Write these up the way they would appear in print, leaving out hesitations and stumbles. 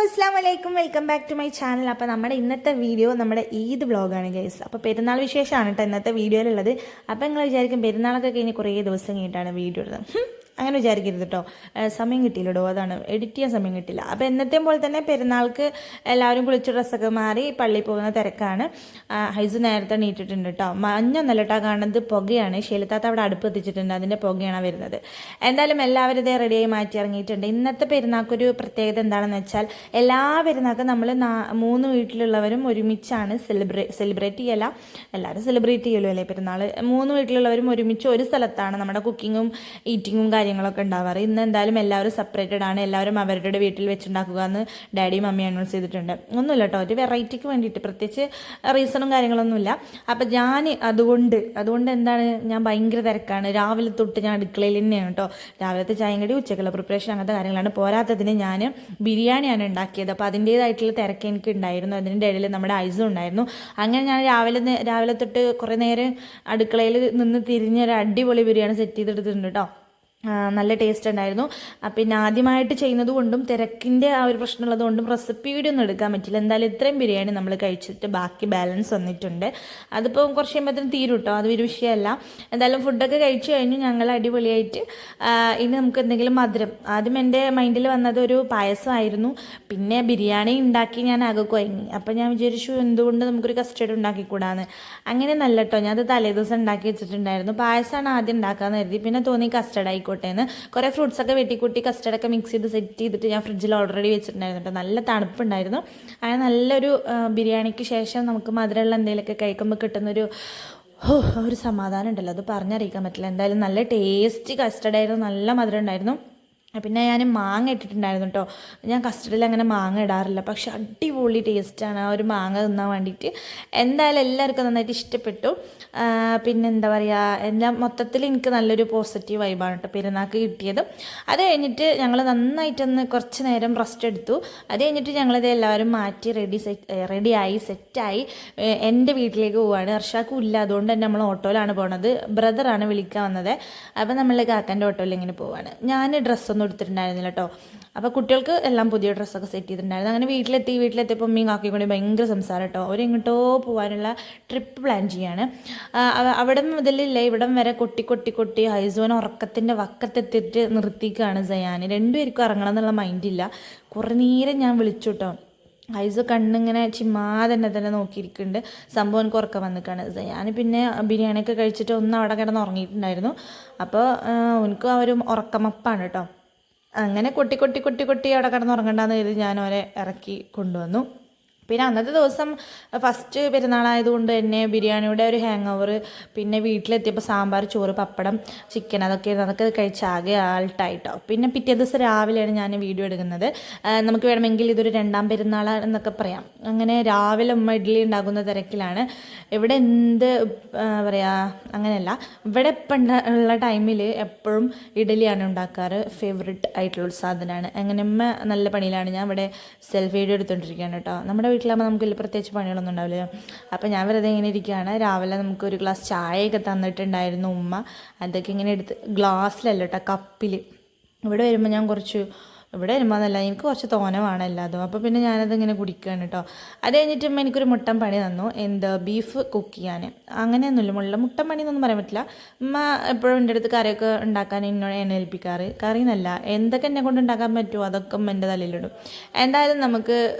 അസ്സാം വലൈക്കും welcome back to my channel. അപ്പോൾ നമ്മുടെ ഇന്നത്തെ വീഡിയോ നമ്മുടെ ഈദ് വ്ളോഗാണ് ഗൈസ്. അപ്പോൾ പെരുന്നാൾ വിശേഷമാണ് കേട്ടോ ഇന്നത്തെ വീഡിയോയിലുള്ളത്. അപ്പോൾ നിങ്ങൾ വിചാരിക്കും പെരുന്നാളൊക്കെ കഴിഞ്ഞ് കുറേ ദിവസം കഴിഞ്ഞിട്ടാണ് വീഡിയോ ഇടുന്നത്. അങ്ങനെ വിചാരിക്കരുത് കേട്ടോ. സമയം കിട്ടിയില്ലടോ, അതാണ് എഡിറ്റ് ചെയ്യാൻ സമയം കിട്ടില്ല. അപ്പോൾ എന്നത്തെയും പോലെ തന്നെ പെരുന്നാൾക്ക് എല്ലാവരും കുളിച്ച് ഡ്രസ്സൊക്കെ മാറി പള്ളിയിൽ പോകുന്ന തിരക്കാണ്. ഹൈസ് നേരത്തെ നീട്ടിട്ടുണ്ട് കേട്ടോ. മഞ്ഞൊന്നല്ല കേട്ടോ കാണുന്നത്, പുകയാണ്. ശീലത്താത്ത അവിടെ അടുപ്പ് എത്തിച്ചിട്ടുണ്ട്, അതിൻ്റെ പുകയാണ് വരുന്നത്. എന്തായാലും എല്ലാവരും ഇതേ റെഡിയായി മാറ്റി ഇറങ്ങിയിട്ടുണ്ട്. ഇന്നത്തെ പെരുന്നാൾക്കൊരു പ്രത്യേകത എന്താണെന്ന് വെച്ചാൽ എല്ലാ പെരുന്നാൾക്കും നമ്മൾ 3 വീട്ടിലുള്ളവരും ഒരുമിച്ചാണ് സെലിബ്രേറ്റ് ചെയ്യല. എല്ലാവരും സെലിബ്രേറ്റ് ചെയ്യുമല്ലോ അല്ലേ പെരുന്നാൾ. 3 വീട്ടിലുള്ളവരും ഒരുമിച്ച് ഒരു സ്ഥലത്താണ് നമ്മുടെ കുക്കിങ്ങും ഈറ്റിങ്ങും കാര്യങ്ങളൊക്കെ ഉണ്ടാവാറ്. ഇന്ന് എന്തായാലും എല്ലാവരും സെപ്പറേറ്റഡ് ആണ്. എല്ലാവരും അവരുടെ വീട്ടിൽ വെച്ചുണ്ടാക്കുക എന്ന് ഡാഡിയും മമ്മിയും അനൗൺസ് ചെയ്തിട്ടുണ്ട്. ഒന്നുമില്ല കേട്ടോ, ഒരു വെറൈറ്റിക്ക് വേണ്ടിയിട്ട്, പ്രത്യേകിച്ച് റീസണും കാര്യങ്ങളൊന്നുമില്ല. അപ്പം ഞാൻ അതുകൊണ്ട് എന്താണ്, ഞാൻ ഭയങ്കര തിരക്കാണ്. രാവിലെ തൊട്ട് ഞാൻ അടുക്കളയിൽ തന്നെയാണ് കേട്ടോ. രാവിലത്തെ ചായയും കടി, ഉച്ചക്കുള്ള പ്രിപ്പറേഷൻ, അങ്ങനത്തെ കാര്യങ്ങളാണ്. പോരാത്തതിന് ഞാൻ ബിരിയാണിയാണ് ഉണ്ടാക്കിയത്. അപ്പോൾ അതിൻ്റേതായിട്ടുള്ള തിരക്ക് എനിക്ക് ഉണ്ടായിരുന്നു. അതിൻ്റെ ഇടയിൽ നമ്മുടെ ഐസും ഉണ്ടായിരുന്നു. അങ്ങനെ ഞാൻ രാവിലെ തൊട്ട് കുറേ നേരം അടുക്കളയിൽ നിന്ന് തിരിഞ്ഞ് ഒരു അടിപൊളി ബിരിയാണി സെറ്റ് ചെയ്തെടുത്തിട്ടുണ്ട് കേട്ടോ. നല്ല ടേസ്റ്റ് ഉണ്ടായിരുന്നു. പിന്നെ ആദ്യമായിട്ട് ചെയ്യുന്നത് കൊണ്ടും തിരക്കിൻ്റെ ആ ഒരു പ്രശ്നമുള്ളത് കൊണ്ടും റെസിപ്പി വീഡിയോ ഒന്നും എടുക്കാൻ പറ്റില്ല. എന്തായാലും ഇത്രയും ബിരിയാണി നമ്മൾ കഴിച്ചിട്ട് ബാക്കി ബാലൻസ് വന്നിട്ടുണ്ട്. അതിപ്പോൾ കുറച്ച് കഴിയുമ്പോഴത്തേനും തീരും കേട്ടോ, അതൊരു വിഷയമല്ല. എന്തായാലും ഫുഡൊക്കെ കഴിച്ചു കഴിഞ്ഞു ഞങ്ങൾ അടിപൊളിയായിട്ട്. ഇനി നമുക്ക് എന്തെങ്കിലും മധുരം. ആദ്യം എൻ്റെ മൈൻഡിൽ വന്നത് ഒരു പായസമായിരുന്നു. പിന്നെ ബിരിയാണി ഉണ്ടാക്കി ഞാൻ ആകെ കുഴങ്ങി. അപ്പം ഞാൻ വിചാരിച്ചു എന്തുകൊണ്ട് നമുക്കൊരു കസ്റ്റേർഡ് ഉണ്ടാക്കിക്കൂടാന്ന്. അങ്ങനെ നല്ല കേട്ടോ, ഞാൻ അത് തലേദിവസം ഉണ്ടാക്കി വെച്ചിട്ടുണ്ടായിരുന്നു. പായസമാണ് ആദ്യം ഉണ്ടാക്കാമെന്ന് കരുതി. പിന്നെ തോന്നി കസ്റ്റേർഡ് ആയിക്കോട്ടെന്ന്. കുറേ ഫ്രൂട്ട്സൊക്കെ വെട്ടിക്കൂട്ടി കസ്റ്റർഡൊക്കെ മിക്സ് ചെയ്ത് സെറ്റ് ചെയ്തിട്ട് ഞാൻ ഫ്രിഡ്ജിൽ ഓൾറെഡി വെച്ചിട്ടുണ്ടായിരുന്നു കേട്ടോ. നല്ല തണുപ്പുണ്ടായിരുന്നു. അങ്ങനെ നല്ലൊരു ബിരിയാണിക്ക് ശേഷം നമുക്ക് മധുരമുള്ള എന്തെങ്കിലുമൊക്കെ കഴിക്കുമ്പോൾ കിട്ടുന്നൊരു ഒരു സമാധാനം ഉണ്ടല്ലോ, അത് പറഞ്ഞറിയിക്കാൻ പറ്റില്ല. എന്തായാലും നല്ല ടേസ്റ്റി കസ്റ്റർഡായിരുന്നു, നല്ല മധുരം ഉണ്ടായിരുന്നു. പിന്നെ ഞാൻ മാങ്ങ ഇട്ടിട്ടുണ്ടായിരുന്നു കേട്ടോ. ഞാൻ കസ്റ്റർഡിൽ അങ്ങനെ മാങ്ങ ഇടാറില്ല, പക്ഷെ അടിപൊളി ടേസ്റ്റാണ് ആ ഒരു മാങ്ങ തിന്നാൻ വേണ്ടിയിട്ട്. എന്തായാലും എല്ലാവർക്കും നന്നായിട്ട് ഇഷ്ടപ്പെട്ടു. പിന്നെ എന്താ പറയുക, എല്ലാം മൊത്തത്തിൽ എനിക്ക് നല്ലൊരു പോസിറ്റീവ് വൈബാണ് കേട്ടോ പെരുന്നാൾക്ക് കിട്ടിയത്. അത് കഴിഞ്ഞിട്ട് ഞങ്ങൾ നന്നായിട്ടൊന്ന് കുറച്ച് നേരം റെസ്റ്റ് എടുത്തു. അത് കഴിഞ്ഞിട്ട് ഞങ്ങളിത് എല്ലാവരും മാറ്റി റെഡിയായി സെറ്റായി എൻ്റെ വീട്ടിലേക്ക് പോവുകയാണ്. അർഷാക്കും ഇല്ല, അതുകൊണ്ട് തന്നെ നമ്മൾ ഓട്ടോയിലാണ് പോണത്. ബ്രദറാണ് വിളിക്കാൻ വന്നത്. അപ്പം നമ്മൾ കാക്കൻ്റെ ഓട്ടോയിൽ ഇങ്ങനെ പോവുകയാണ്. ഞാൻ ഡ്രസ്സൊന്നും എടുത്തിട്ടുണ്ടായിരുന്നില്ല കേട്ടോ. അപ്പോൾ കുട്ടികൾക്ക് എല്ലാം പുതിയ ഡ്രസ്സൊക്കെ സെറ്റ് ചെയ്തിട്ടുണ്ടായിരുന്നു. അങ്ങനെ വീട്ടിലെത്തിയപ്പോൾ ഉമ്മയും കാക്കയും കൂടി ഭയങ്കര സംസാരം കേട്ടോ. അവരെങ്ങോട്ടോ പോകാനുള്ള ട്രിപ്പ് പ്ലാൻ ചെയ്യാണ്. അവിടെ മുതലില്ലേ ഇവിടം വരെ കൊട്ടി ഹൈസോൻ ഉറക്കത്തിൻ്റെ വക്കത്തെത്തിയിട്ട് നിർത്തിക്കുകയാണ് സയാൻ. രണ്ടുപേർക്കും ഇറങ്ങണം എന്നുള്ള മൈൻഡില്ല. കുറേ നേരം ഞാൻ വിളിച്ചു കേട്ടോ. ഐസ് കണ്ണിങ്ങനെ ചിമ്മാതെ തന്നെ നോക്കിയിരിക്കുന്നുണ്ട്. സംഭവം എനിക്ക് ഉറക്കം വന്നിക്കാണ്. ഞാൻ പിന്നെ ബിരിയാണിയൊക്കെ കഴിച്ചിട്ട് ഒന്ന് അവിടെ കിടന്ന് ഉറങ്ങിയിട്ടുണ്ടായിരുന്നു. അപ്പോൾ എനിക്ക് ആ ഒരു ഉറക്കമപ്പാണ് കേട്ടോ. അങ്ങനെ കൊട്ടി അവിടെ കിടന്ന് ഉറങ്ങണ്ടെന്ന് കരുതി ഞാൻ അവരെ ഇറക്കി കൊണ്ടുവന്നു. പിന്നെ അന്നത്തെ ദിവസം ഫസ്റ്റ് പെരുന്നാളായതുകൊണ്ട് തന്നെ ബിരിയാണിയുടെ ഒരു ഹാങ് ഓവർ. പിന്നെ വീട്ടിലെത്തിയപ്പോൾ സാമ്പാർ, ചോറ്, പപ്പടം, ചിക്കൻ അതൊക്കെ കഴിച്ച് ആകെ ആൾട്ടായിട്ടോ. പിന്നെ പിറ്റേ ദിവസം രാവിലെയാണ് ഞാൻ വീഡിയോ എടുക്കുന്നത്. നമുക്ക് വേണമെങ്കിൽ ഇതൊരു 2ാം പെരുന്നാൾ എന്നൊക്കെ പറയാം. അങ്ങനെ രാവിലെ ഉമ്മ ഇഡ്ഡലി ഉണ്ടാക്കുന്ന തിരക്കിലാണ്. ഇവിടെ എന്ത് പറയുക, അങ്ങനെയല്ല, ഇവിടെ ഇപ്പം ഉള്ള ടൈമിൽ എപ്പോഴും ഇഡ്ഡലിയാണ് ഉണ്ടാക്കാറ്. ഫേവറേറ്റ് ആയിട്ടുള്ളൊരു സാധനമാണ്. അങ്ങനെ ഉമ്മ നല്ല പണിയിലാണ്. ഞാൻ ഇവിടെ സെൽഫ് വീഡിയോ എടുത്തുകൊണ്ടിരിക്കുകയാണ് കേട്ടോ. നമ്മുടെ വീട്ടിലാകുമ്പോൾ നമുക്ക് വലിയ പ്രത്യേകിച്ച് പണികളൊന്നും ഉണ്ടാവില്ല. അപ്പോൾ ഞാൻ വെറുതെ ഇങ്ങനെ ഇരിക്കുകയാണ്. രാവിലെ നമുക്കൊരു ഗ്ലാസ് ചായയൊക്കെ തന്നിട്ടുണ്ടായിരുന്നു ഉമ്മ. അതൊക്കെ ഇങ്ങനെ എടുത്ത് ഗ്ലാസ്സിലല്ല കേട്ടോ, കപ്പിൽ. ഇവിടെ വരുമ്പോൾ എന്നല്ല, എനിക്ക് കുറച്ച് തോനമാണ് എല്ലാതും. അപ്പോൾ പിന്നെ ഞാനതിങ്ങനെ കുടിക്കുകയാണ് കേട്ടോ. അത് കഴിഞ്ഞിട്ട് എനിക്കൊരു മുട്ടൻ പണി തന്നു, ബീഫ് കുക്ക് ചെയ്യാൻ. അങ്ങനെയൊന്നുമില്ല, മുട്ടൻ പണി എന്നൊന്നും പറയാൻ പറ്റില്ല. ഉമ്മ എപ്പോഴും എൻ്റെ അടുത്ത് കറിയൊക്കെ ഉണ്ടാക്കാൻ എന്നോട് എന്നെ ഏൽപ്പിക്കാറ്. കറി എന്നല്ല, എന്തൊക്കെ എന്നെ കൊണ്ട് ഉണ്ടാക്കാൻ പറ്റുമോ അതൊക്കെ എൻ്റെ തലയിലിടും. എന്തായാലും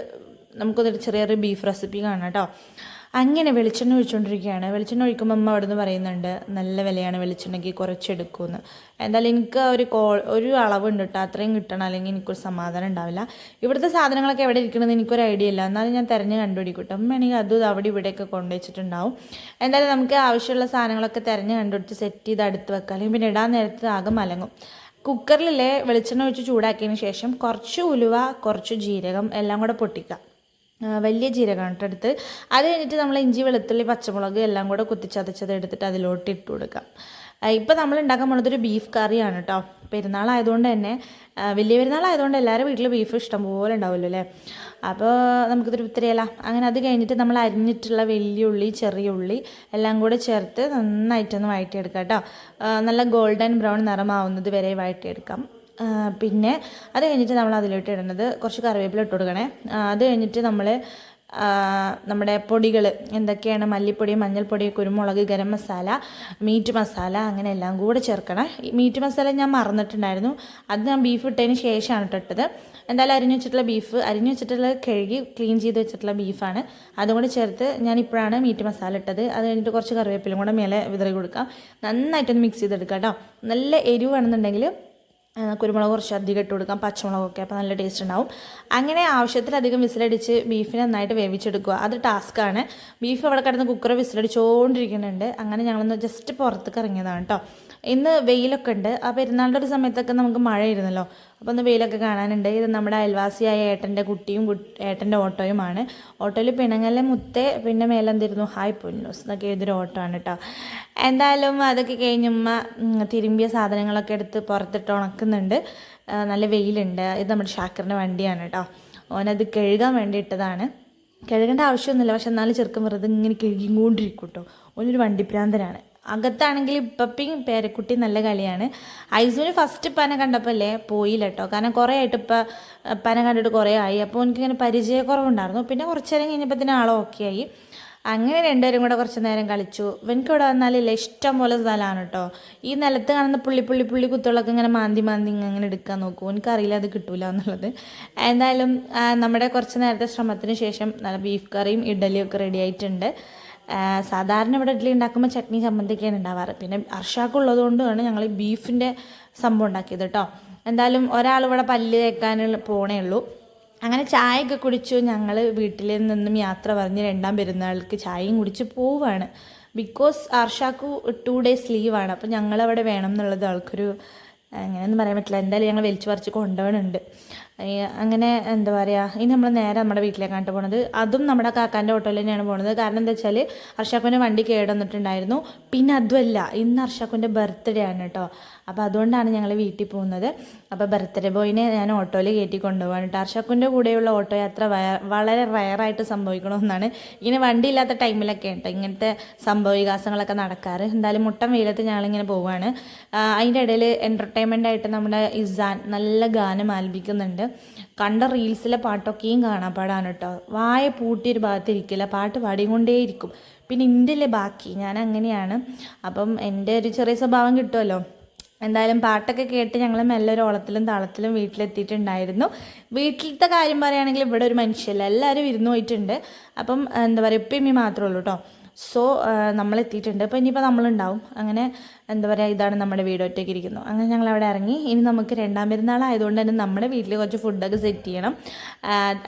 നമുക്കൊരു ചെറിയൊരു ബീഫ് റെസിപ്പി കാണാം കേട്ടോ. അങ്ങനെ വെളിച്ചെണ്ണ ഒഴിച്ചുകൊണ്ടിരിക്കുകയാണ്. വെളിച്ചെണ്ണ ഒഴിക്കുമ്പോൾ അമ്മ അവിടെ നിന്ന് പറയുന്നുണ്ട് നല്ല വിലയാണ് വെളിച്ചെണ്ണയ്ക്ക്, കുറച്ചെടുക്കുമെന്ന്. എന്തായാലും എനിക്ക് ഒരു അളവുണ്ട് കേട്ടോ, അത്രയും കിട്ടണം, അല്ലെങ്കിൽ എനിക്കൊരു സമാധാനം ഉണ്ടാവില്ല. ഇവിടുത്തെ സാധനങ്ങളൊക്കെ എവിടെ ഇരിക്കണമെന്ന് എനിക്കൊരു ഐഡിയ ഇല്ല. എന്നാലും ഞാൻ തിരഞ്ഞ് കണ്ടുപിടിക്കട്ടെ. അമ്മയാണെങ്കിൽ അതും അവിടെ ഇവിടെയൊക്കെ കൊണ്ടുവച്ചിട്ടുണ്ടാവും. എന്തായാലും നമുക്ക് ആവശ്യമുള്ള സാധനങ്ങളൊക്കെ തിരഞ്ഞ് കണ്ടുപിടിച്ച് സെറ്റ് ചെയ്ത് അടുത്ത് വെക്കാം. അല്ലെങ്കിൽ പിന്നെ ഇടാൻ നേരത്ത് ആകെ മലങ്ങും. കുക്കറിലെ വെളിച്ചെണ്ണ ഒഴിച്ച് ചൂടാക്കിയതിന് ശേഷം കുറച്ച് ഉലുവ, കുറച്ച് ജീരകം എല്ലാം കൂടെ പൊട്ടിക്കുക. വലിയ ജീരകമാണ് കേട്ടോ എടുത്ത്. അത് കഴിഞ്ഞിട്ട് നമ്മൾ ഇഞ്ചി, വെളുത്തുള്ളി, പച്ചമുളക് എല്ലാം കൂടെ കുത്തിച്ചതച്ചത് എടുത്തിട്ട് അതിലോട്ട് ഇട്ട് കൊടുക്കാം. ഇപ്പോൾ നമ്മൾ ഉണ്ടാക്കാൻ പോകുന്നതൊരു ബീഫ് കറിയാണ് കേട്ടോ. പെരുന്നാളായതുകൊണ്ട് തന്നെ, വലിയ പെരുന്നാളായതുകൊണ്ട് എല്ലാവരും വീട്ടിൽ ബീഫ് ഇഷ്ടംപോലെ ഉണ്ടാവുമല്ലോ അല്ലേ. അപ്പോൾ നമുക്കിതൊരു ഉത്തരയല്ല. അങ്ങനെ അത് കഴിഞ്ഞിട്ട് നമ്മൾ അരിഞ്ഞിട്ടുള്ള വലിയ ഉള്ളി, ചെറിയ ഉള്ളി എല്ലാം കൂടെ ചേർത്ത് നന്നായിട്ടൊന്ന് വഴറ്റിയെടുക്കാം കേട്ടോ. നല്ല ഗോൾഡൻ ബ്രൗൺ നിറമാവുന്നത് വരെ വഴറ്റിയെടുക്കാം. പിന്നെ അത് കഴിഞ്ഞിട്ട് നമ്മൾ അതിലോട്ട് ഇടുന്നത് കുറച്ച് കറിവേപ്പില ഇട്ട് കൊടുക്കണേ. അത് കഴിഞ്ഞിട്ട് നമ്മൾ നമ്മുടെ പൊടികൾ എന്തൊക്കെയാണ്, മല്ലിപ്പൊടി, മഞ്ഞൾപ്പൊടി, കുരുമുളക്, ഗരം മസാല, മീറ്റ് മസാല, അങ്ങനെ എല്ലാം കൂടെ ചേർക്കണം. മീറ്റ് മസാല ഞാൻ മറന്നിട്ടുണ്ടായിരുന്നു, അത് ഞാൻ ബീഫ് ഇട്ടതിന് ശേഷമാണ് ഇട്ടത്. എന്തായാലും അരിഞ്ഞു വെച്ചിട്ടുള്ള കഴുകി ക്ലീൻ ചെയ്ത് വെച്ചിട്ടുള്ള ബീഫാണ്. അതും കൂടെ ചേർത്ത് ഞാനിപ്പോഴാണ് മീറ്റ് മസാല ഇട്ടത്. അത് കഴിഞ്ഞിട്ട് കുറച്ച് കറിവേപ്പിലും കൂടെ മേലെ വിതറി കൊടുക്കാം. നന്നായിട്ടൊന്ന് മിക്സ് ചെയ്തെടുക്കാം കേട്ടോ. നല്ല എരിവാണെന്നുണ്ടെങ്കിൽ കുരുമുളക് കുറച്ച് അധികം ഇട്ട് കൊടുക്കാം, പച്ചമുളകൊക്കെ, അപ്പോൾ നല്ല ടേസ്റ്റ് ഉണ്ടാവും. അങ്ങനെ ആവശ്യത്തിലധികം വിസിലടിച്ച് ബീഫിനെ നന്നായിട്ട് വേവിച്ചെടുക്കുക. അത് ടാസ്ക്കാണ്. ബീഫ് അവിടെ കിടന്ന് കുക്കർ വിസിലടിച്ചുകൊണ്ടിരിക്കുന്നുണ്ട്. അങ്ങനെ ഞങ്ങളൊന്ന് ജസ്റ്റ് പുറത്തേക്ക് ഇറങ്ങിയതാണ് കേട്ടോ. ഇന്ന് വെയിലൊക്കെ ഉണ്ട്. ആ പെരുന്നാളിൻ്റെ ഒരു സമയത്തൊക്കെ നമുക്ക് മഴയായിരുന്നല്ലോ, അപ്പോൾ ഒന്ന് വെയിലൊക്കെ കാണാനുണ്ട്. ഇത് നമ്മുടെ അയൽവാസിയായ ഏട്ടൻ്റെ കുട്ടിയും ഏട്ടൻ്റെ ഓട്ടോയുമാണ്. ഓട്ടോയിൽ പിണങ്ങലെ മുത്തേ, പിന്നെ മേലെന്തിരുന്നു ഹായ് പൊന്നൂസ് എന്നൊക്കെ എഴുതിയൊരു ഓട്ടോ ആണ് കേട്ടോ. എന്തായാലും അതൊക്കെ കഴിഞ്ഞുമ്മ തിരുമ്പിയ സാധനങ്ങളൊക്കെ എടുത്ത് പുറത്തിട്ട് ഉണക്കുന്നുണ്ട്. നല്ല വെയിലുണ്ട്. ഇത് നമ്മുടെ ഷാക്കറിൻ്റെ വണ്ടിയാണ് കേട്ടോ. ഓനത് കഴുകാൻ വേണ്ടി ഇട്ടതാണ്. കഴുകേണ്ട ആവശ്യമൊന്നുമില്ല, പക്ഷെ എന്നാലും ചെറുക്കം വെറുതെ ഇങ്ങനെ കഴുകിക്കൊണ്ടിരിക്കും കേട്ടോ. ഓനൊരു വണ്ടിപ്രാന്തനാണ്. അകത്താണെങ്കിൽ ഇപ്പയും പേരക്കുട്ടി നല്ല കളിയാണ്. ഐസുവിന് ഫസ്റ്റ് പന കണ്ടപ്പോൾ അല്ലേ പോയില്ല കേട്ടോ. കാരണം കുറേ ആയിട്ട് ഇപ്പം പന കണ്ടിട്ട് കുറേ ആയി. അപ്പോൾ എനിക്കിങ്ങനെ പരിചയക്കുറവുണ്ടായിരുന്നു. പിന്നെ കുറച്ച് നേരം കഴിഞ്ഞപ്പോൾ ആൾ ഓക്കെ ആയി. അങ്ങനെ രണ്ടുപേരും കൂടെ കുറച്ച് നേരം കളിച്ചു. ഇവനക്ക് ഇവിടെ വന്നാലില്ല ഇഷ്ടം പോലെ സ്ഥലമാണ് കേട്ടോ. ഈ നിലത്ത് കാണുന്ന പുള്ളി കുത്തുകളൊക്കെ ഇങ്ങനെ മാന്തി അങ്ങനെ എടുക്കാൻ നോക്കും. എനിക്കറിയില്ല അത് കിട്ടൂല എന്നുള്ളത്. എന്തായാലും നമ്മുടെ കുറച്ച് നേരത്തെ ശ്രമത്തിന് ശേഷം നല്ല ബീഫ് കറിയും ഇഡ്ഡലിയും ഒക്കെ റെഡി ആയിട്ടുണ്ട്. സാധാരണ ഇവിടെ ഇഡ്ഡലി ഉണ്ടാക്കുമ്പോൾ ചട്നി ചമ്മന്തിയൊക്കെയാണ് ഉണ്ടാവാറ്. പിന്നെ അർഷാക്കുള്ളത് കൊണ്ടാണ് ഞങ്ങൾ ഈ ബീഫിൻ്റെ സംഭവം ഉണ്ടാക്കിയത് കേട്ടോ. എന്തായാലും ഒരാൾ ഇവിടെ പല്ല് തേക്കാൻ പോണേ ഉള്ളൂ. അങ്ങനെ ചായയൊക്കെ കുടിച്ചു. ഞങ്ങൾ വീട്ടിൽ നിന്നും യാത്ര പറഞ്ഞ് രണ്ടാം പെരുന്നാൾക്ക് ചായയും കുടിച്ച് പോവുകയാണ്. ബിക്കോസ് അർഷാക്കു 2 days ലീവാണ്. അപ്പോൾ ഞങ്ങളവിടെ വേണം എന്നുള്ളത് ആൾക്കൊരു അങ്ങനെയൊന്നും പറയാൻ പറ്റില്ല. എന്തായാലും ഞങ്ങൾ വലിച്ചു പറിച്ച് കൊണ്ടുപോകുന്നുണ്ട്. അങ്ങനെ എന്താ പറയുക, ഇനി നമ്മൾ നേരെ നമ്മുടെ വീട്ടിലേക്കാണ് പോണത്. അതും നമ്മുടെ കാക്കാൻ്റെ ഓട്ടോയിൽ തന്നെയാണ് പോകുന്നത്. കാരണം എന്താ വെച്ചാൽ അർഷാക്കുവിൻ്റെ വണ്ടി കേടുവന്നിട്ടുണ്ടായിരുന്നു. പിന്നെ അതുമല്ല, ഇന്ന് അർഷാക്കുവിൻ്റെ ബർത്ത്ഡേ ആണ് കേട്ടോ. അപ്പോൾ അതുകൊണ്ടാണ് ഞങ്ങൾ വീട്ടിൽ പോകുന്നത്. അപ്പോൾ ബർത്ത്ഡേ ബോയിനെ ഞാൻ ഓട്ടോയിൽ കയറ്റി കൊണ്ടുപോകാൻ കേട്ടോ. അർഷാക്കുവിൻ്റെ കൂടെയുള്ള ഓട്ടോ യാത്ര വളരെ റയറായിട്ട് സംഭവിക്കണമെന്നാണ്. ഇങ്ങനെ വണ്ടിയില്ലാത്ത ടൈമിലൊക്കെ കേട്ടോ ഇങ്ങനത്തെ സംഭവ വികാസങ്ങളൊക്കെ നടക്കാറ്. എന്തായാലും മുട്ടം വെയിലത്ത് ഞങ്ങളിങ്ങനെ പോവുകയാണ്. അതിൻ്റെ ഇടയിൽ എൻ്റർടൈൻമെൻ്റ് ആയിട്ട് നമ്മുടെ ഇസാൻ നല്ല ഗാനം ആലപിക്കുന്നുണ്ട്. കണ്ട റീൽസിലെ പാട്ടൊക്കെയും കാണാപ്പാടാണ് കേട്ടോ. വായ പൂട്ടിയൊരു ഭാഗത്തിരിക്കില്ല, പാട്ട് പാടിക്കൊണ്ടേയിരിക്കും. പിന്നെ ഇന്ത്യയിലെ ബാക്കി ഞാൻ അങ്ങനെയാണ്. അപ്പം എൻ്റെ ഒരു ചെറിയ സ്വഭാവം കിട്ടുമല്ലോ. എന്തായാലും പാട്ടൊക്കെ കേട്ട് ഞങ്ങൾ മെല്ലെ ഒരു ഓളത്തിലും താളത്തിലും വീട്ടിലെത്തിയിട്ടുണ്ടായിരുന്നു. വീട്ടിലത്തെ കാര്യം പറയുകയാണെങ്കിൽ ഇവിടെ ഒരു മനുഷ്യല്ല, എല്ലാവരും വിരുന്ന് പോയിട്ടുണ്ട്. അപ്പം എന്താ പറയുക, ഇപ്പം ഇമ്മി മാത്രമേ ഉള്ളൂ കേട്ടോ. സോ നമ്മളെത്തിയിട്ടുണ്ട്. അപ്പോൾ ഇനിയിപ്പോൾ നമ്മളുണ്ടാവും. അങ്ങനെ എന്താ പറയുക, ഇതാണ് നമ്മുടെ വീട്, ഒറ്റയ്ക്ക് ഇരിക്കുന്നു. അങ്ങനെ ഞങ്ങൾ അവിടെ ഇറങ്ങി. ഇനി നമുക്ക് രണ്ടാം പെരുന്നാളായതുകൊണ്ട് തന്നെ നമ്മുടെ വീട്ടിൽ കുറച്ച് ഫുഡൊക്കെ സെറ്റ് ചെയ്യണം.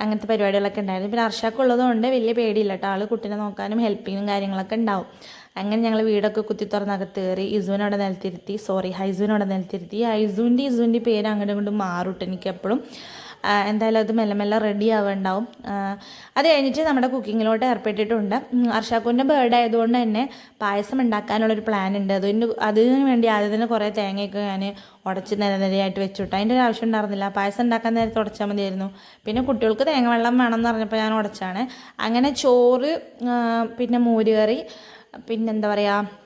അങ്ങനത്തെ പരിപാടികളൊക്കെ ഉണ്ടായിരുന്നു. പിന്നെ അർഷാക്കുള്ളതുകൊണ്ട് വലിയ പേടിയില്ല കേട്ടോ. ആൾ കുട്ടീനെ നോക്കാനും ഹെൽപ്പിങ്ങും കാര്യങ്ങളൊക്കെ ഉണ്ടാവും. അങ്ങനെ ഞങ്ങൾ വീടൊക്കെ കുത്തി തുറന്നകത്ത് കയറി. ഹൈസുവിനോടെ നിലത്തിരുത്തി. ഇസുവിൻ്റെ പേര് അങ്ങോട്ടും ഇങ്ങോട്ടും മാറും എനിക്കെപ്പോഴും. എന്തായാലും അത് മെല്ലെ റെഡി ആവുന്നുണ്ടാവും. അത് കഴിഞ്ഞിട്ട് നമ്മുടെ കുക്കിങ്ങിലോട്ട് ഏർപ്പെട്ടിട്ടുണ്ട്. അർഷാക്കുവിൻ്റെ ബർത്ത്ഡേ ആയതുകൊണ്ട് തന്നെ പായസം ഉണ്ടാക്കാനുള്ളൊരു പ്ലാൻ ഉണ്ട്. അതിന് വേണ്ടി ആദ്യം തന്നെ കുറേ തേങ്ങയൊക്കെ ഞാൻ ഉടച്ച് നിരയായിട്ട് വെച്ചുവിട്ടു. അതിൻ്റെ ഒരു ആവശ്യം ഉണ്ടായിരുന്നില്ല. പായസം ഉണ്ടാക്കാൻ നേരത്തെ ഉടച്ചാൽ മതിയായിരുന്നു. പിന്നെ കുട്ടികൾക്ക് തേങ്ങ വെള്ളം വേണമെന്ന് പറഞ്ഞപ്പോൾ ഞാൻ ഉടച്ചാണ്. അങ്ങനെ ചോറ്, പിന്നെ മോരുകറി, പിന്നെന്താ പറയുക,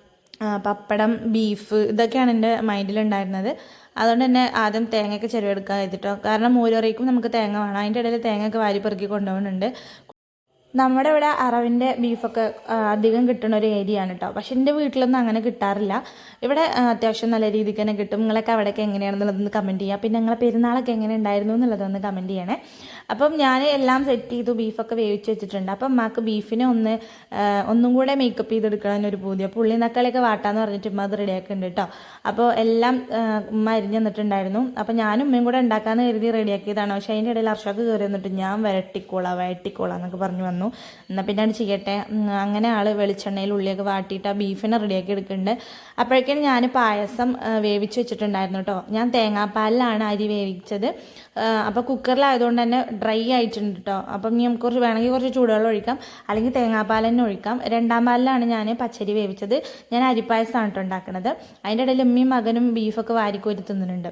പപ്പടം, ബീഫ്, ഇതൊക്കെയാണ് എൻ്റെ മൈൻഡിലുണ്ടായിരുന്നത്. അതുകൊണ്ട് തന്നെ ആദ്യം തേങ്ങയൊക്കെ ചെരുവെടുക്കാൻ ചെയ്തിട്ടോ. കാരണം മോരുകറിക്കും നമുക്ക് തേങ്ങ വേണം. അതിൻ്റെ ഇടയിൽ തേങ്ങയൊക്കെ വാരി പെറുക്കി കൊണ്ടുപോകുന്നുണ്ട്. നമ്മുടെ ഇവിടെ അറവിൻ്റെ ബീഫൊക്കെ അധികം കിട്ടുന്ന ഒരു ഏരിയ ആണ് കേട്ടോ. പക്ഷെ എൻ്റെ വീട്ടിലൊന്നും അങ്ങനെ കിട്ടാറില്ല. ഇവിടെ അത്യാവശ്യം നല്ല രീതിക്ക് തന്നെ കിട്ടും. നിങ്ങളൊക്കെ അവിടെയൊക്കെ എങ്ങനെയാണെന്നുള്ളതൊന്ന് കമൻറ്റ് ചെയ്യുക. പിന്നെ നിങ്ങളെ പെരുന്നാളൊക്കെ എങ്ങനെ ഉണ്ടായിരുന്നു എന്നുള്ളതൊന്ന് കമൻറ്റ് ചെയ്യണേ. അപ്പം ഞാൻ എല്ലാം സെറ്റ് ചെയ്തു, ബീഫൊക്കെ വേവിച്ച് വെച്ചിട്ടുണ്ട്. അപ്പം അമ്മക്ക് ബീഫിനെ ഒന്നും കൂടെ മേക്കപ്പ് ചെയ്തെടുക്കണമെന്നൊരു പൂതി. അപ്പോൾ ഉള്ളി തക്കാളിയൊക്കെ വാട്ടാന്ന് പറഞ്ഞിട്ട് ഉമ്മ അത് റെഡിയാക്കുന്നുണ്ട് കേട്ടോ. അപ്പോൾ എല്ലാം ഉമ്മ അരിഞ്ഞ് തന്നിട്ടുണ്ടായിരുന്നു. അപ്പോൾ ഞാനും ഉമ്മയും കൂടെ ഉണ്ടാക്കാമെന്ന് കരുതി റെഡിയാക്കിയതാണ്. പക്ഷേ അതിൻ്റെ ഇടയിൽ അർഷാക്ക് കയറി വന്നിട്ട് ഞാൻ വഴട്ടിക്കോളാം എന്നൊക്കെ പറഞ്ഞു വന്നു. എന്നാൽ പിന്നെ അത് ചെയ്യട്ടെ. അങ്ങനെ ആൾ വെളിച്ചെണ്ണയിൽ ഉള്ളിയൊക്കെ വാട്ടിയിട്ട് ആ ബീഫിനെ റെഡിയാക്കി എടുക്കുന്നുണ്ട്. അപ്പോഴേക്കും ഞാൻ പായസം വേവിച്ച് വെച്ചിട്ടുണ്ടായിരുന്നു കേട്ടോ. ഞാൻ തേങ്ങാപ്പാലിലാണ് അരി വേവിച്ചത്. അപ്പോൾ കുക്കറിലായതുകൊണ്ട് തന്നെ ഡ്രൈ ആയിട്ടുണ്ട് കേട്ടോ. അപ്പം നമുക്ക് വേണമെങ്കിൽ കുറച്ച് ചൂടുവെള്ളം ഒഴിക്കാം, അല്ലെങ്കിൽ തേങ്ങാപ്പാൽ തന്നെ ഒഴിക്കാം. രണ്ടാം പാലിലാണ് ഞാൻ പച്ചരി വേവിച്ചത്. ഞാൻ അരിപ്പായസമാണ് കേട്ടോ ഉണ്ടാക്കുന്നത്. അതിൻ്റെ ഇടയിൽ ഉമ്മയും മകനും ബീഫൊക്കെ വാരിക്കോരി തിന്നുന്നുണ്ട്.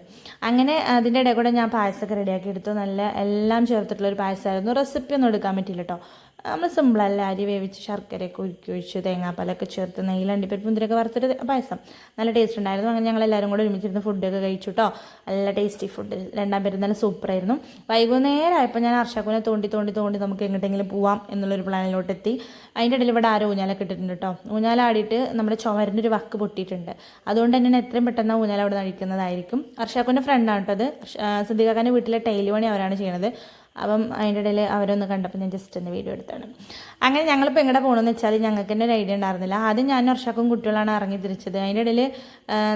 അങ്ങനെ അതിൻ്റെ ഇടയിൽ കൂടെ ഞാൻ പായസമൊക്കെ റെഡിയാക്കി എടുത്തു. നല്ല എല്ലാം ചേർത്തിട്ടുള്ളൊരു പായസമായിരുന്നു. റെസിപ്പി ഒന്നും എടുക്കാൻ പറ്റില്ല കേട്ടോ. നമ്മൾ സിമ്പിളല്ല, അരി വേവിച്ച് ശർക്കരയൊക്കെ ഉരുക്കി ഒഴിച്ച് തേങ്ങാപ്പാലൊക്കെ ചേർത്ത് നെയ്യിൽ അണ്ടിപ്പരിപ്പ് മുന്തിരിയൊക്കെ വറുത്തൊരു പായസം. നല്ല ടേസ്റ്റ് ഉണ്ടായിരുന്നു. അങ്ങനെ ഞങ്ങൾ എല്ലാവരും കൂടെ ഒരുമിച്ചിരുന്ന് ഫുഡൊക്കെ കഴിച്ചു കേട്ടോ. നല്ല ടേസ്റ്റി ഫുഡ്. രണ്ടാം പെരുന്നാൾ സൂപ്പറായിരുന്നു. വൈകുന്നേരമായപ്പോൾ ഞാൻ അർഷാക്കുനെ തോണ്ടി നമുക്ക് എങ്ങോട്ടെങ്കിലും പോവാം എന്നുള്ളൊരു പ്ലാനിലോട്ട് എത്തി. അതിൻ്റെ ഇടയിൽ ഇവിടെ ആരോ ഊഞ്ഞാലൊക്കെ ഇട്ടിട്ടുണ്ട് കേട്ടോ. ഊഞ്ഞാലാടിയിട്ട് നമ്മുടെ ചുവരിൻ്റെ ഒരു വക്ക് പൊട്ടിയിട്ടുണ്ട്. അതുകൊണ്ട് തന്നെ എത്രയും പെട്ടെന്ന് ഊഞ്ഞാൽ അവിടെ നഴിക്കുന്നതായിരിക്കും. അർഷാക്കുൻ്റെ ഫ്രണ്ടാണ് കേട്ടോ അത്. സിദ്ദീഖാക്കാൻ്റെ വീട്ടിലെ ടൈൽ പണി അവരാണ് ചെയ്യണത്. അപ്പം അതിൻ്റെ ഇടയിൽ അവരൊന്ന് കണ്ടപ്പോൾ ഞാൻ ജസ്റ്റ് ഒന്ന് വീഡിയോ എടുത്താണ്. അങ്ങനെ ഞങ്ങളിപ്പോൾ എങ്ങടെ പോകണമെന്ന് വെച്ചാൽ ഞങ്ങൾക്ക് തന്നെ ഒരു ഐഡിയ ഉണ്ടായിരുന്നില്ല. ആദ്യം ഞാൻ വർഷക്കും കുട്ടികളാണ് ഇറങ്ങി തിരിച്ചത്. അതിൻ്റെ ഇടയിൽ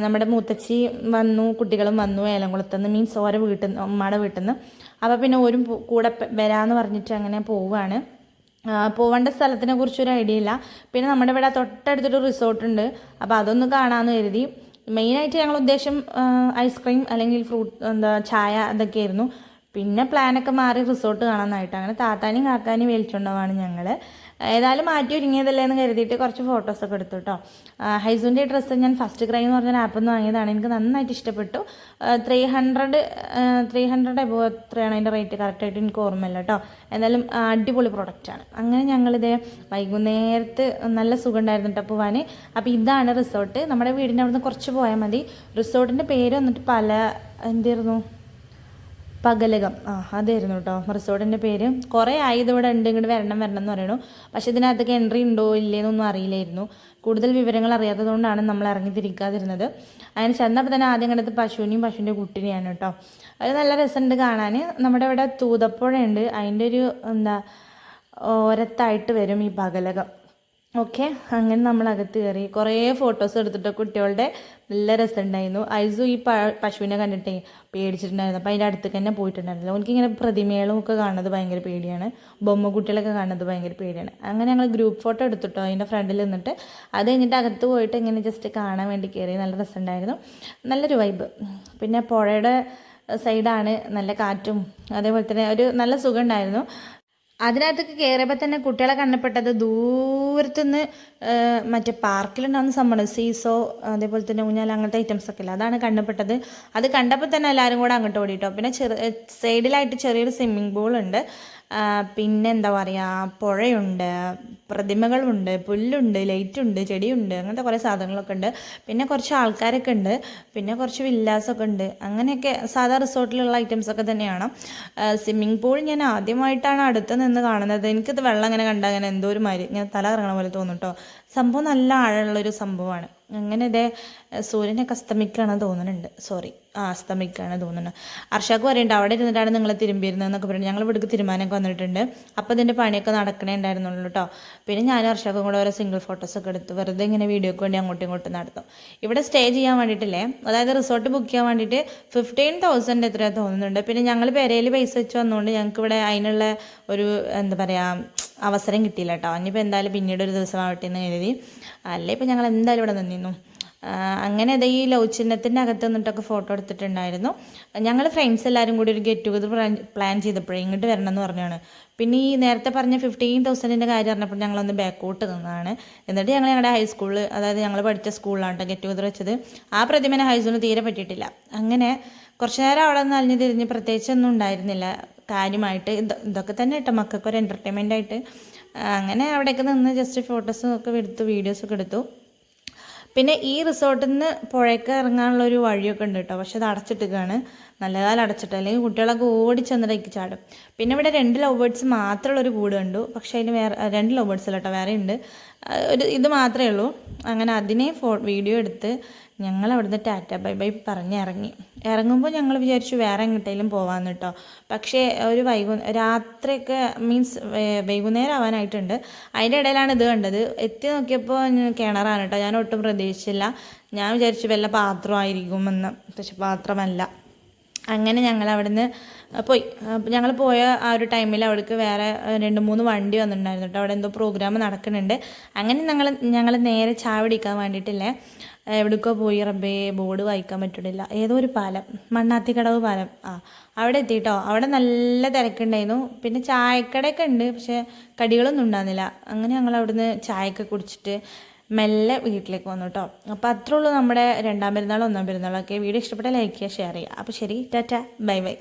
നമ്മുടെ മൂത്തച്ചി വന്നു, കുട്ടികളും വന്നു ഏലംകുളത്തുനിന്ന്, മീൻസ് ഓരോ വീട്ടിൽ നിന്ന്, ഉമ്മയുടെ വീട്ടിൽ നിന്ന്. അപ്പോൾ പിന്നെ ഓരും കൂടെ വരാമെന്ന് പറഞ്ഞിട്ട് അങ്ങനെ പോവുകയാണ്. പോവേണ്ട സ്ഥലത്തിനെ കുറിച്ചൊരു ഐഡിയ ഇല്ല. പിന്നെ നമ്മുടെ ഇവിടെ തൊട്ടടുത്തൊരു റിസോർട്ടുണ്ട്. അപ്പോൾ അതൊന്ന് കാണാമെന്ന് കരുതി. മെയിനായിട്ട് ഞങ്ങൾ ഉദ്ദേശം ഐസ്ക്രീം അല്ലെങ്കിൽ ചായ അതൊക്കെയായിരുന്നു. പിന്നെ പ്ലാനൊക്കെ മാറി റിസോർട്ട് കാണാനായിട്ട് അങ്ങനെ താത്താനും കാക്കാനും വലിച്ചുകൊണ്ടുപോവാണ് ഞങ്ങൾ. ഏതായാലും മാറ്റി ഒരുങ്ങിയതല്ലേ എന്ന് കരുതിയിട്ട് കുറച്ച് ഫോട്ടോസൊക്കെ എടുത്തു കേട്ടോ. ഹൈസൂൻ്റെ ഡ്രസ്സ് ഞാൻ ഫസ്റ്റ് ക്രൈ എന്ന് പറഞ്ഞ ആപ്പിൽ നിന്ന് വാങ്ങിയതാണ്. എനിക്ക് നന്നായിട്ട് ഇഷ്ടപ്പെട്ടു. 300 എബോ എത്രയാണ് അതിൻ്റെ റേറ്റ് കറക്റ്റായിട്ട് എനിക്ക് ഓർമ്മയില്ല കേട്ടോ. എന്തായാലും അടിപൊളി പ്രൊഡക്റ്റാണ്. അങ്ങനെ ഞങ്ങളിതേ വൈകുന്നേരത്ത് നല്ല സുഖം ഉണ്ടായിരുന്നു കേട്ടോ പോവാൻ. അപ്പോൾ ഇതാണ് റിസോർട്ട്. നമ്മുടെ വീടിൻ്റെ അവിടുന്ന് കുറച്ച് പോയാൽ മതി. റിസോർട്ടിൻ്റെ പേര് വന്നിട്ട് എന്തായിരുന്നു, പകലകം. അതായിരുന്നു കേട്ടോ റിസോർട്ടിൻ്റെ പേര്. കുറേ ആയത് ഇവിടെ ഉണ്ട്, ഇങ്ങോട്ട് വരണം എന്ന് പറയണു. പക്ഷേ ഇതിനകത്തൊക്കെ എൻട്രി ഉണ്ടോ ഇല്ലേന്നൊന്നും അറിയില്ലായിരുന്നു. കൂടുതൽ വിവരങ്ങൾ അറിയാത്തതുകൊണ്ടാണ് നമ്മൾ ഇറങ്ങി തിരിക്കാതിരുന്നത്. അങ്ങനെ ചെന്നപ്പോൾ തന്നെ ആദ്യം കണ്ടത് പശുവിൻ്റെ കുട്ടിനെയാണ് കേട്ടോ. അത് നല്ല രസമുണ്ട് കാണാൻ. നമ്മുടെ ഇവിടെ തൂതപ്പുഴയുണ്ട്, അതിൻ്റെ ഒരു ഓരത്തായിട്ട് വരും ഈ പകലകം. ഓക്കെ, അങ്ങനെ നമ്മൾ അകത്ത് കയറി കുറേ ഫോട്ടോസ് എടുത്തിട്ട് കുട്ടികളുടെ നല്ല രസമുണ്ടായിരുന്നു. ഐസു ഈ പശുവിനെ കണ്ടിട്ടേ പേടിച്ചിട്ടുണ്ടായിരുന്നു. അപ്പോൾ അതിൻ്റെ അടുത്തേക്ക് തന്നെ പോയിട്ടുണ്ടായിരുന്നില്ല. എനിക്കിങ്ങനെ പ്രതിമകളും ഒക്കെ കാണുന്നത് ഭയങ്കര പേടിയാണ്, ബൊമ്മ കുട്ടികളൊക്കെ കാണുന്നത് ഭയങ്കര പേടിയാണ്. അങ്ങനെ ഞങ്ങൾ ഗ്രൂപ്പ് ഫോട്ടോ എടുത്തിട്ടോ അതിൻ്റെ ഫ്രണ്ടിൽ നിന്നിട്ട്. അത് കഴിഞ്ഞിട്ട് അകത്ത് പോയിട്ട് ഇങ്ങനെ ജസ്റ്റ് കാണാൻ വേണ്ടി കയറി. നല്ല രസമുണ്ടായിരുന്നു, നല്ലൊരു വൈബ്. പിന്നെ പുഴയുടെ സൈഡാണ്, നല്ല കാറ്റും അതേപോലെ തന്നെ ഒരു നല്ല സുഖം ഉണ്ടായിരുന്നു. അതിനകത്തൊക്കെ കയറിയപ്പോൾ തന്നെ കുട്ടികളെ കണ്ടപ്പെട്ടത് ദൂരത്തുനിന്ന് മറ്റേ പാർക്കിലുണ്ടാകുന്ന സംഭവം സീസോ അതേപോലെ തന്നെ ഊഞ്ഞാൽ അങ്ങനത്തെ ഐറ്റംസൊക്കെ ഇല്ല, അതാണ് കണ്ടപ്പെട്ടത്. അത് കണ്ടപ്പോൾ തന്നെ എല്ലാവരും കൂടെ അങ്ങോട്ട് ഓടിയിട്ടോ. പിന്നെ സൈഡിലായിട്ട് ചെറിയൊരു സ്വിമ്മിംഗ് പൂളുണ്ട്. പിന്നെ എന്താ പറയുക, പുഴയുണ്ട്, പ്രതിമകളുണ്ട്, പുല്ലുണ്ട്, ലൈറ്റുണ്ട്, ചെടിയുണ്ട്, അങ്ങനത്തെ കുറേ സാധനങ്ങളൊക്കെ ഉണ്ട്. പിന്നെ കുറച്ച് ആൾക്കാരൊക്കെ ഉണ്ട്, പിന്നെ കുറച്ച് വില്ലാസൊക്കെ ഉണ്ട്. അങ്ങനെയൊക്കെ സാധാ റിസോർട്ടിലുള്ള ഐറ്റംസൊക്കെ തന്നെയാണ്. സ്വിമ്മിംഗ് പൂൾ ഞാൻ ആദ്യമായിട്ടാണ് അടുത്ത് നിന്ന് കാണുന്നത്. എനിക്കത് വെള്ളം ഇങ്ങനെ കണ്ടാൽ അങ്ങനെ എന്തോ ഒരു മാതിരി ഇങ്ങനെ തല കറങ്ങണ പോലെ തോന്നും കേട്ടോ. സംഭവം നല്ല ആഴമുള്ളൊരു സംഭവമാണ്. അങ്ങനെ ഇതേ സൂര്യനൊക്കെ അസ്തമിക്കുകയാണ് തോന്നുന്നുണ്ട്. അസ്തമിക്കുകയാണ് തോന്നുന്നുണ്ട്. അർഷാക്ക് പറയുന്നുണ്ട് അവിടെ ഇരുന്നിട്ടാണ് നിങ്ങൾ തിരുമ്പിയിരുന്നതെന്നൊക്കെ പറയുന്നത്. ഞങ്ങൾ ഇവിടേക്ക് തീരുമാനമൊക്കെ വന്നിട്ടുണ്ട്. അപ്പോൾ ഇതിൻ്റെ പണിയൊക്കെ നടക്കണേ ഉണ്ടായിരുന്നുള്ളൂ കേട്ടോ. പിന്നെ ഞാനും അർഷാക്കും കൂടെ ഓരോ സിംഗിൾ ഫോട്ടോസൊക്കെ എടുത്തു വെറുതെ ഇങ്ങനെ വീഡിയോക്ക് വേണ്ടി അങ്ങോട്ടും ഇങ്ങോട്ടും നടത്തും. ഇവിടെ സ്റ്റേ ചെയ്യാൻ വേണ്ടിയിട്ടില്ലേ, അതായത് റിസോർട്ട് ബുക്ക് ചെയ്യാൻ വേണ്ടിയിട്ട് 15,000 എത്രയോ തോന്നുന്നുണ്ട്. പിന്നെ ഞങ്ങൾ പെരയിൽ പൈസ വെച്ച് വന്നുകൊണ്ട് ഞങ്ങൾക്ക് ഇവിടെ അതിനുള്ള ഒരു എന്താ പറയുക അവസരം കിട്ടിയില്ല കേട്ടോ. ഇനിയിപ്പോൾ എന്തായാലും പിന്നീട് ഒരു ദിവസം ആവട്ടെ എന്ന് കരുതി. അല്ലേ ഇപ്പോൾ ഞങ്ങൾ എന്തായാലും ഇവിടെ നിന്നിരുന്നു. അങ്ങനെ അത് ഈ ലവ് ചിഹ്നത്തിൻ്റെ അകത്ത് നിന്നിട്ടൊക്കെ ഫോട്ടോ എടുത്തിട്ടുണ്ടായിരുന്നു. ഞങ്ങൾ ഫ്രണ്ട്സ് എല്ലാവരും കൂടി ഒരു ഗെറ്റ് ടുഗദർ പ്ലാൻ ചെയ്തപ്പോഴേ ഇങ്ങോട്ട് വരണം എന്ന് പറഞ്ഞാണ്. പിന്നെ ഈ നേരത്തെ പറഞ്ഞ 15,000 കാര്യം പറഞ്ഞപ്പോൾ ഞങ്ങളൊന്ന് ബാക്കോട്ട് നിന്നതാണ്. എന്നിട്ട് ഞങ്ങൾ ഞങ്ങളുടെ ഹൈസ്കൂളിൽ, അതായത് ഞങ്ങൾ പഠിച്ച സ്കൂളിലാണ് കേട്ടോ ഗെറ്റ് ടുഗദർ വെച്ചത്. ആ പ്രതിമനെ ഹൈസ്കൂളിൽ തീരെ പറ്റിയിട്ടില്ല. അങ്ങനെ കുറച്ച് നേരം അവിടെ നിന്ന് അലിഞ്ഞ് തിരിഞ്ഞ് പ്രത്യേകിച്ചൊന്നും ഉണ്ടായിരുന്നില്ല കാര്യമായിട്ട്. ഇതൊക്കെ തന്നെ കേട്ടോ മക്കൾക്കൊരു എൻ്റർടൈൻമെൻ്റ് ആയിട്ട്. അങ്ങനെ അവിടെയൊക്കെ നിന്ന് ജസ്റ്റ് ഫോട്ടോസും ഒക്കെ എടുത്തു, വീഡിയോസൊക്കെ എടുത്തു. പിന്നെ ഈ റിസോർട്ടിൽ നിന്ന് പുഴയ്ക്ക് ഇറങ്ങാനുള്ളൊരു വഴിയൊക്കെ ഉണ്ട് കേട്ടോ. പക്ഷെ അത് അടച്ചിട്ടിരിക്കുകയാണ്, നല്ല കാലം അടച്ചിട്ട്, അല്ലെങ്കിൽ കുട്ടികളൊക്കെ ഓടിച്ചെന്നിടയ്ക്ക് ചാടും. പിന്നെ ഇവിടെ 2 ലവ് ബേർഡ്സ് മാത്രമുള്ളൊരു കൂട് കണ്ടു. പക്ഷേ അതിന് വേറെ 2 ലവ് ബേർഡ്സ് അല്ല കേട്ടോ, വേറെ ഉണ്ട്. ഇത് മാത്രമേ ഉള്ളൂ. അങ്ങനെ അതിനെ വീഡിയോ എടുത്ത് ഞങ്ങൾ അവിടുന്ന് ടാറ്റ ബൈ ബൈ പറഞ്ഞ് ഇറങ്ങുമ്പോൾ ഞങ്ങൾ വിചാരിച്ചു വേറെ എങ്ങോട്ടേലും പോകാമെന്ന് കേട്ടോ. പക്ഷേ ഒരു രാത്രിയൊക്കെ മീൻസ് വൈകുന്നേരം ആവാനായിട്ടുണ്ട്. അതിൻ്റെ ഇടയിലാണ് ഇത് കണ്ടത്. എത്തി നോക്കിയപ്പോൾ കിണറാണ് കേട്ടോ. ഞാൻ ഒട്ടും പ്രതീക്ഷിച്ചില്ല. ഞാൻ വിചാരിച്ചു വല്ല പാത്രമായിരിക്കുമെന്ന്, പക്ഷെ പാത്രമല്ല. അങ്ങനെ ഞങ്ങൾ അവിടുന്ന് പോയി. ഞങ്ങൾ പോയ ആ ഒരു ടൈമിൽ അവിടേക്ക് വേറെ 2-3 വണ്ടി വന്നിട്ടുണ്ടായിരുന്നു കേട്ടോ. അവിടെ എന്തോ പ്രോഗ്രാം നടക്കുന്നുണ്ട്. അങ്ങനെ ഞങ്ങൾ നേരെ ചായ പിടിക്കാൻ വേണ്ടിയിട്ടില്ലേ എവിടേക്കോ പോയി. റബ്ബേ, ബോർഡ് വായിക്കാൻ പറ്റുന്നില്ല. ഏതോ ഒരു പാലം, മണ്ണാത്തിക്കടവ് പാലം, അവിടെ എത്തിയിട്ടോ. അവിടെ നല്ല തിരക്കുണ്ടായിരുന്നു. പിന്നെ ചായക്കടയൊക്കെ ഉണ്ട്, പക്ഷേ കടികളൊന്നും ഉണ്ടാകുന്നില്ല. അങ്ങനെ ഞങ്ങൾ അവിടുന്ന് ചായയൊക്കെ കുടിച്ചിട്ട് മെല്ലെ വീട്ടിലേക്ക് വന്നു കേട്ടോ. അപ്പോൾ അത്രേ ഉള്ളൂ നമ്മുടെ 2ാം പെരുന്നാളും 1ാം പെരുന്നാളൊക്കെ. വീഡിയോ ഇഷ്ടപ്പെട്ട ലൈക്ക് ചെയ്യുക, ഷെയർ ചെയ്യുക. അപ്പോൾ ശരി, ടാറ്റ ബൈ ബൈ.